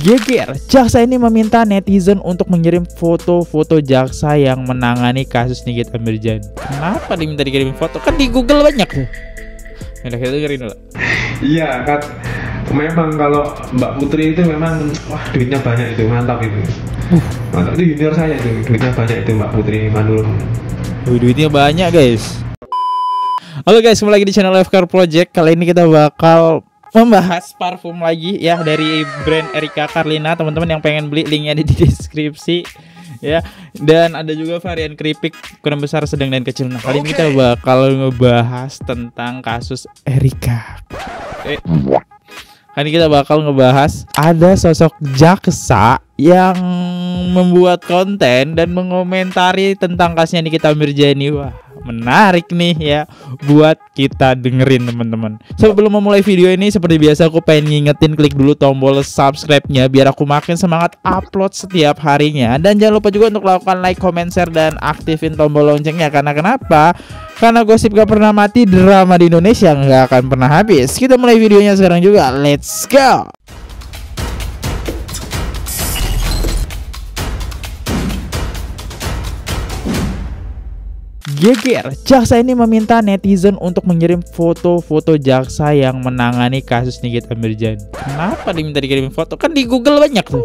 Geger, jaksa ini meminta netizen untuk mengirim foto-foto jaksa yang menangani kasus Nikita Mirzani. Kenapa diminta dikirimin foto? Kan di Google banyak tuh. Udah, kita dengerin dulu. Iya kan, memang kalau Mbak Putri itu memang wah duitnya banyak itu, mantap itu. Mantap, itu junior saya itu, duitnya banyak itu Mbak Putri Manurung. Duitnya banyak guys. Halo guys, kembali lagi di channel FK Project. Kali ini kita bakal membahas parfum lagi ya dari brand Erika Carlina. Teman-teman yang pengen beli, linknya ada di deskripsi ya. Dan ada juga varian keripik ukuran besar, sedang dan kecil. Nah, kali ini kita bakal ngebahas tentang kasus Erika. Kali ini kita bakal ngebahas ada sosok jaksa yang membuat konten dan mengomentari tentang kasusnya Nikita Mirzani. Wah, menarik nih ya buat kita dengerin teman-teman. Sebelum memulai video ini, seperti biasa aku pengen ngingetin klik dulu tombol subscribe-nya biar aku makin semangat upload setiap harinya. Dan jangan lupa juga untuk lakukan like, comment, share, dan aktifin tombol loncengnya. Karena kenapa? Karena gosip gak pernah mati, drama di Indonesia gak akan pernah habis. Kita mulai videonya sekarang juga. Let's go. Geger, jaksa ini meminta netizen untuk mengirim foto-foto jaksa yang menangani kasus Nikita Mirzani. Kenapa diminta dikirimin foto? Kan di Google banyak tuh.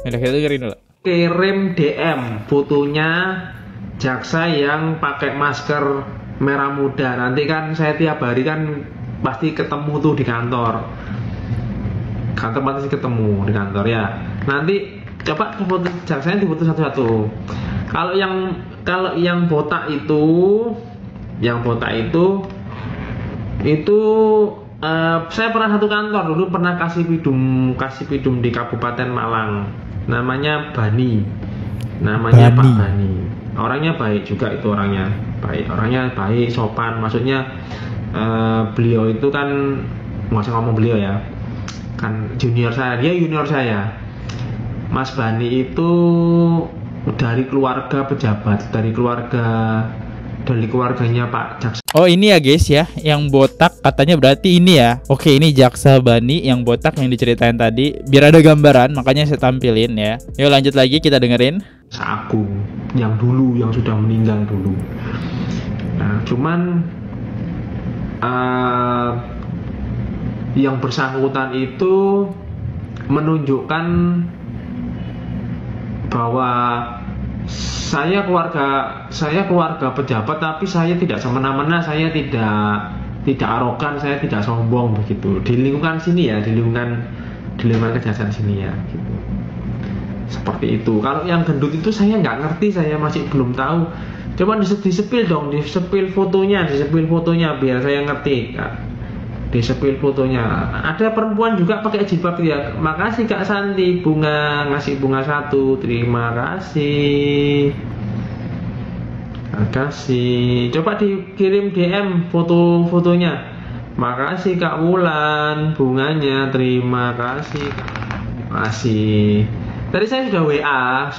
Udah, kita dengerin dulu. Kirim DM fotonya jaksa yang pakai masker merah muda. Nanti kan saya tiap hari kan pasti ketemu tuh di kantor. Kantor pasti ketemu di kantor ya. Nanti coba foto jaksanya difoto satu-satu. Kalau yang botak itu, saya pernah satu kantor dulu, pernah kasih pidum di Kabupaten Malang. Namanya Bani. Pak Bani. Orangnya baik juga, itu orangnya baik, sopan. Maksudnya beliau itu kan, nggak usah ngomong beliau ya, kan junior saya, dia junior saya. Mas Bani itu dari keluarga pejabat, dari keluarganya Pak Jaksa. Oh, ini ya guys ya, yang botak katanya berarti ini ya. Oke, ini Jaksa Bani yang botak yang diceritain tadi. Biar ada gambaran, makanya saya tampilin ya. Yuk lanjut lagi, kita dengerin. Agung yang dulu, yang sudah meninggal dulu. Nah, cuman yang bersangkutan itu menunjukkan bahwa saya keluarga pejabat, tapi saya tidak semena-mena, saya tidak arogan, saya tidak sombong begitu. Di lingkungan sini ya, di lingkungan kejaksaan sini ya, gitu. Seperti itu. Kalau yang gendut itu saya nggak ngerti, saya masih belum tahu. Coba disepil dong, disepil fotonya biar saya ngerti. Disepil fotonya. Ada perempuan juga pakai jilbab ya. Makasih Kak Santi, ngasih bunga 1. Terima kasih. Coba dikirim DM fotonya. Makasih Kak Wulan, bunganya. Terima kasih. Tadi saya sudah WA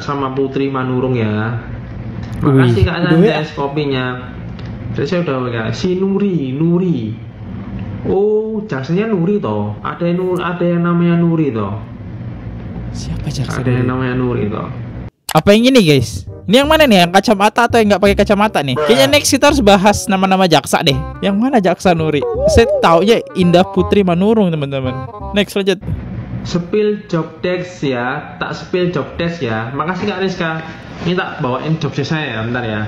sama Putri Manurung ya. Makasih Kak Santi es kopinya. Saya udah WA si Nuri. Oh, jaksanya Nuri toh. Ada yang namanya Nuri toh. Siapa jaksa? Ada yang namanya Nuri toh. Apa yang ini guys? Ini yang mana nih? Yang kacamata atau yang nggak pakai kacamata nih? Kayaknya next kita harus bahas nama-nama jaksa deh. Yang mana Jaksa Nuri? Saya taunya Indah Putri Manurung teman-teman. Next lanjut. Spill job desk ya. Tak spill job desk ya. Makasih Kak Rizka. Ini tak bawain job desk saya ya, bentar ya.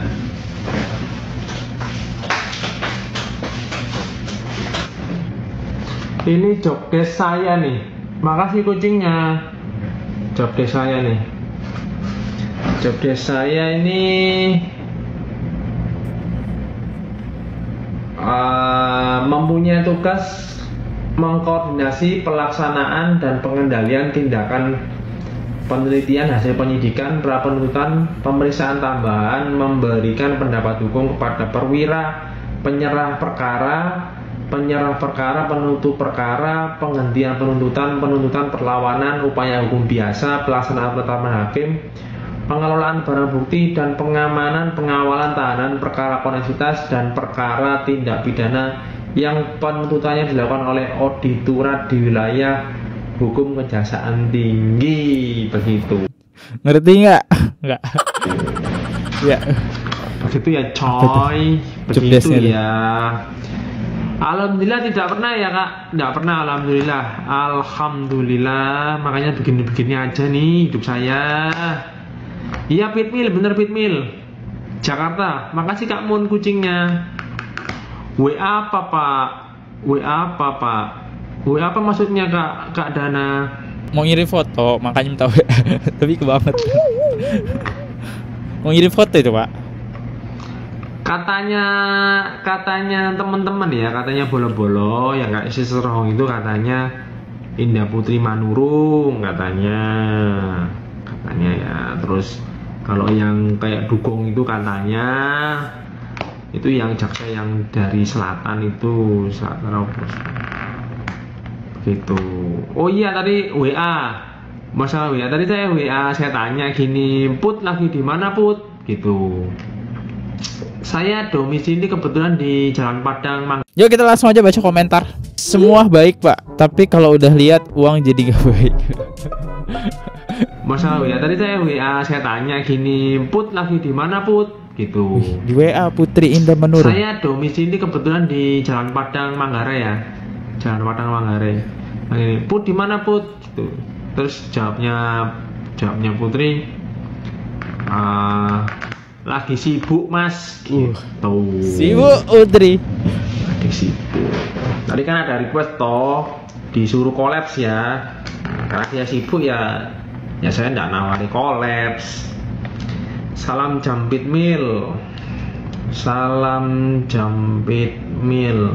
Ini job desk saya nih. Makasih kucingnya. Job desk saya nih. Job desk saya ini mempunyai tugas mengkoordinasi pelaksanaan dan pengendalian tindakan penelitian hasil penyidikan, prapenuntutan, pemeriksaan tambahan, memberikan pendapat hukum kepada perwira, penyerah perkara, penuntut perkara, penghentian penuntutan perlawanan, upaya hukum biasa, pelaksanaan penetapan hakim, pengelolaan barang bukti, dan pengamanan pengawalan tahanan perkara koneksitas dan perkara tindak pidana yang penuntutannya dilakukan oleh auditorat di wilayah Hukum Kejaksaan Tinggi begitu. Ngerti nggak? Nggak. Ya. Begitu ya coy. Begitu Cerdasnya ya. Alhamdulillah tidak pernah ya kak. Tidak pernah alhamdulillah. Alhamdulillah. Makanya begini-begini aja nih hidup saya. Iya Pitmil, bener Pitmil. Jakarta. Makasih Kak Mun kucingnya. WA apa Pak? WA apa Pak? WA apa maksudnya Kak Dana? Mau ngirim foto, makanya minta WA. Tapi kebanget. Mau ngirim foto itu Pak? Katanya teman-teman ya, katanya bolo-bolo yang kayak si Serong itu katanya Indah Putri Manurung katanya ya. Terus kalau yang kayak dukung itu katanya itu yang jaksa yang dari selatan itu selatan gitu. Oh iya tadi WA, masalah WA tadi saya tanya gini, Put lagi di mana Put gitu. Saya domisili kebetulan di Jalan Padang Yuk kita langsung aja baca komentar. Semua baik Pak, tapi kalau udah lihat uang jadi gak baik. Masalah WA tadi saya tanya gini, Put lagi di mana Put gitu. Di WA Putri Indah Manurung. Saya domisili kebetulan di Jalan Padang Manggarai ya. Jalan Padang Manggarai. Put di mana Put gitu. Terus jawabnya Putri lagi sibuk Mas gitu. Sibuk Putri. Lagi sibuk. Tadi kan ada request toh disuruh kolaps ya. Karena dia sibuk ya saya nggak nawari kolaps. Salam Jambit Mil. Salam Jambit Mil.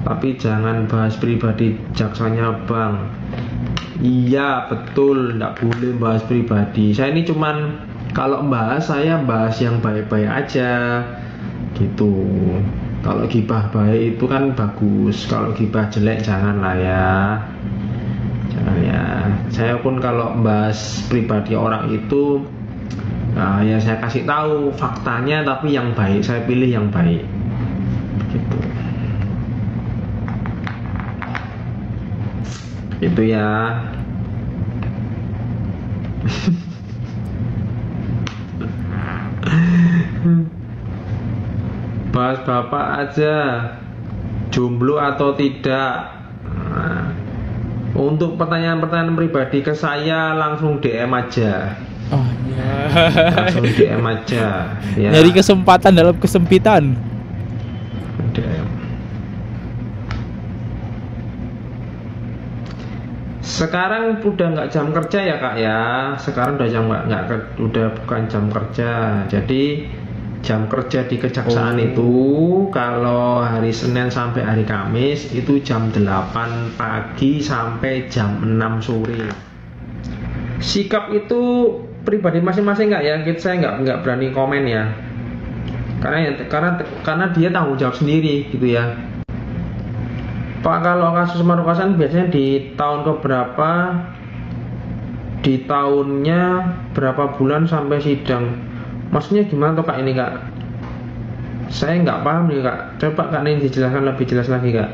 Tapi jangan bahas pribadi jaksanya Bang. Iya betul, nggak boleh bahas pribadi. Saya ini cuman kalau saya bahas yang baik-baik aja gitu. Kalau gibah baik itu kan bagus, kalau gibah jelek jangan lah ya. Jangan ya. Saya pun kalau bahas pribadi orang itu ya saya kasih tahu faktanya, tapi yang baik, saya pilih yang baik gitu. Itu ya. Bahas bapak aja, jomblo atau tidak. Nah, untuk pertanyaan-pertanyaan pribadi ke saya langsung DM aja. Oh ya. Langsung DM aja ya. Nyari kesempatan dalam kesempitan. DM. Sekarang udah nggak jam kerja ya kak ya. Sekarang udah udah bukan jam kerja. Jadi jam kerja di kejaksaan itu kalau hari Senin sampai hari Kamis itu jam 8 pagi sampai jam 6 sore. Sikap itu pribadi masing-masing nggak ya. Saya nggak berani komen ya. Karena dia tanggung jawab sendiri gitu ya. Pak, kalau kasus Marukasan biasanya di tahun keberapa, di tahunnya berapa bulan sampai sidang? Maksudnya gimana tuh kak ini kak? Saya nggak paham nih kak. Coba kak ini dijelaskan lebih jelas lagi kak.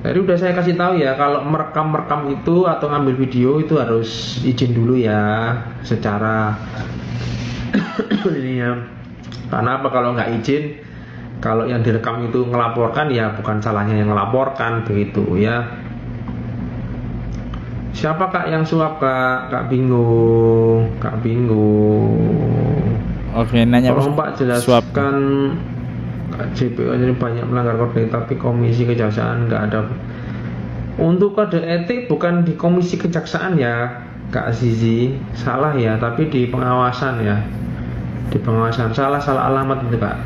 Tadi udah saya kasih tahu ya, kalau merekam itu atau ngambil video itu harus izin dulu ya, secara ini ya. Karena apa, kalau nggak izin, kalau yang direkam itu ngelaporkan ya bukan salahnya yang ngelaporkan begitu ya. Siapa kak yang suap kak? Kak bingung. Oke, nanya tolong Pak jelaskan JPO ini banyak melanggar kode etik, tapi komisi kejaksaan nggak ada. Untuk kode etik bukan di komisi kejaksaan ya Kak Zizi, salah ya, tapi di pengawasan ya. Di pengawasan, salah alamat itu kak.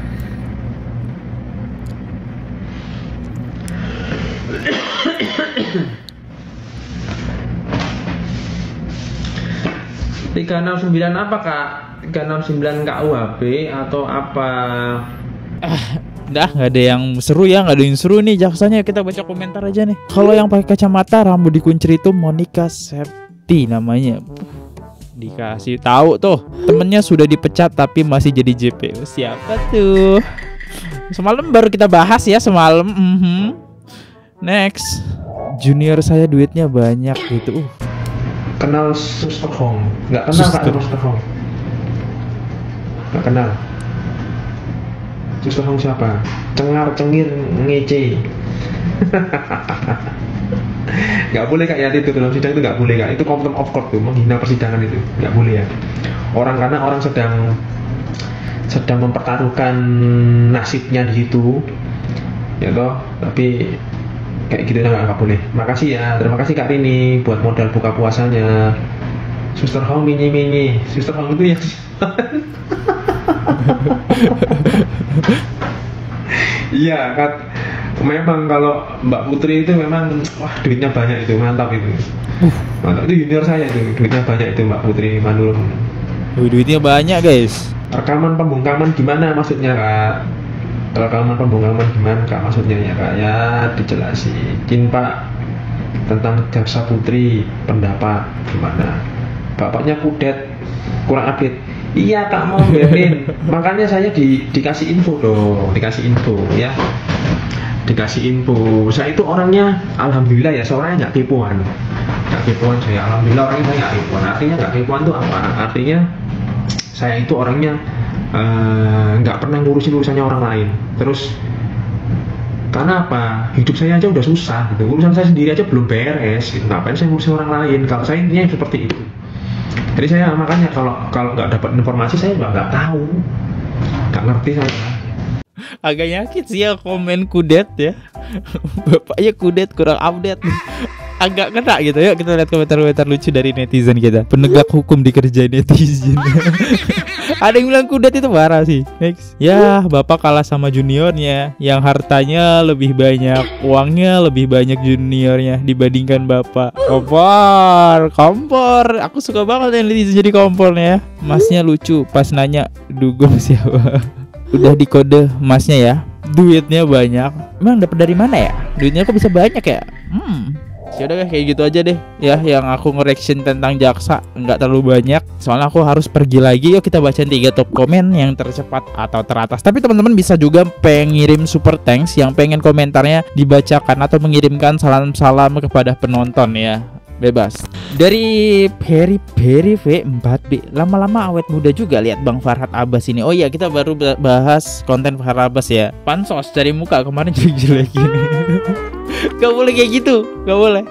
(369) apa kak? 369 KUHP atau apa? Dah nggak ada yang seru ya, nggak ada yang seru nih jaksanya. Kita baca komentar aja nih. Kalau yang pakai kacamata rambut dikuncir itu Monica Septi namanya. Dikasih tahu tuh temennya sudah dipecat tapi masih jadi JPO. Siapa tuh? Semalam baru kita bahas ya semalam. Next, junior saya duitnya banyak gitu. Kenal Suster Hong? Nggak kenal Kak Suster Hong. Nggak kenal. Suster Hong siapa? Cengar cengir ngece. Nggak boleh Kak ya, itu dalam sidang itu nggak boleh Kak. Itu contempt of court tuh, menghina persidangan itu nggak boleh ya. Karena orang sedang mempertaruhkan nasibnya di situ, ya toh. Tapi kayak gitu nggak boleh. Makasih ya, terima kasih Kak Rini buat modal buka puasanya. Suster Hong mini. Suster Hong itu yang iya Kak. Memang kalau Mbak Putri itu memang wah duitnya banyak itu, mantap itu. Mantap, itu junior saya itu, duitnya banyak itu Mbak Putri Manul. Duitnya banyak guys. Rekaman pembungkaman gimana maksudnya Kak? Rekaman pembungkaman gimana Kak maksudnya ya Kak? Ya dijelasin Pak tentang Jaksa Putri, pendapat gimana? Bapaknya kudet, kurang update. Iya Kak mau berin. Makanya saya dikasih info dong, dikasih info. Saya itu orangnya alhamdulillah ya, seorangnya nggak kepoan saya. Alhamdulillah orangnya saya nggak kepoan. Artinya nggak kepoan itu apa? Artinya saya itu orangnya nggak pernah ngurusin urusannya orang lain. Terus karena apa? Hidup saya aja udah susah gitu. Urusan saya sendiri aja belum beres gitu. Ngapain saya ngurusin orang lain? Kalau saya intinya seperti itu. Jadi saya makanya kalau nggak dapat informasi saya nggak tahu, nggak ngerti saya. Agak nyakit sih ya komen kudet ya. Bapaknya kudet kurang update. Agak kena gitu. Yuk kita lihat komentar-komentar lucu dari netizen kita. Penegak hukum dikerjain netizen. Ada yang bilang kudet itu parah sih. Next. Ya bapak kalah sama juniornya, yang hartanya lebih banyak, uangnya lebih banyak juniornya dibandingkan bapak. Kompor. Aku suka banget yang netizen jadi kompornya. Masnya lucu pas nanya dugem siapa. Udah dikode masnya ya, duitnya banyak. Emang dapat dari mana ya? Duitnya kok bisa banyak ya? Yaudah kayak gitu aja deh ya, yang aku nge-reaction tentang jaksa nggak terlalu banyak, soalnya aku harus pergi lagi. Yuk kita bacain 3 top komen yang tercepat atau teratas. Tapi teman-teman bisa juga pengirim super thanks yang pengen komentarnya dibacakan atau mengirimkan salam-salam kepada penonton ya. Bebas. Dari Peri V4B, lama-lama awet muda juga lihat Bang Farhad Abbas ini. Oh iya, kita baru bahas konten Farhad Abbas ya. Pansos dari muka kemarin jelek-jelek gini. Gak boleh kayak gitu, gak boleh.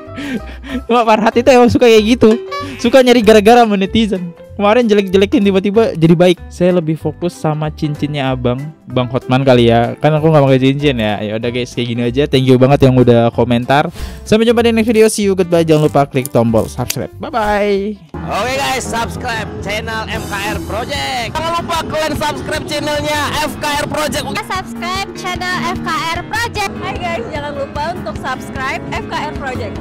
Cuma Farhad itu emang suka kayak gitu, suka nyari gara-gara sama netizen. Kemarin jelek-jelekin tiba-tiba jadi baik. Saya lebih fokus sama cincinnya abang, Bang Hotman kali ya. Kan aku gak pakai cincin ya. Ya udah guys, kayak gini aja. Thank you banget yang udah komentar. Sampai jumpa di next video. See you, goodbye. Jangan lupa klik tombol subscribe. Bye bye. Oke guys, subscribe channel FKR Project. Jangan lupa kalian subscribe channelnya FKR Project. Subscribe channel FKR Project. Hai guys, jangan lupa untuk subscribe FKR Project.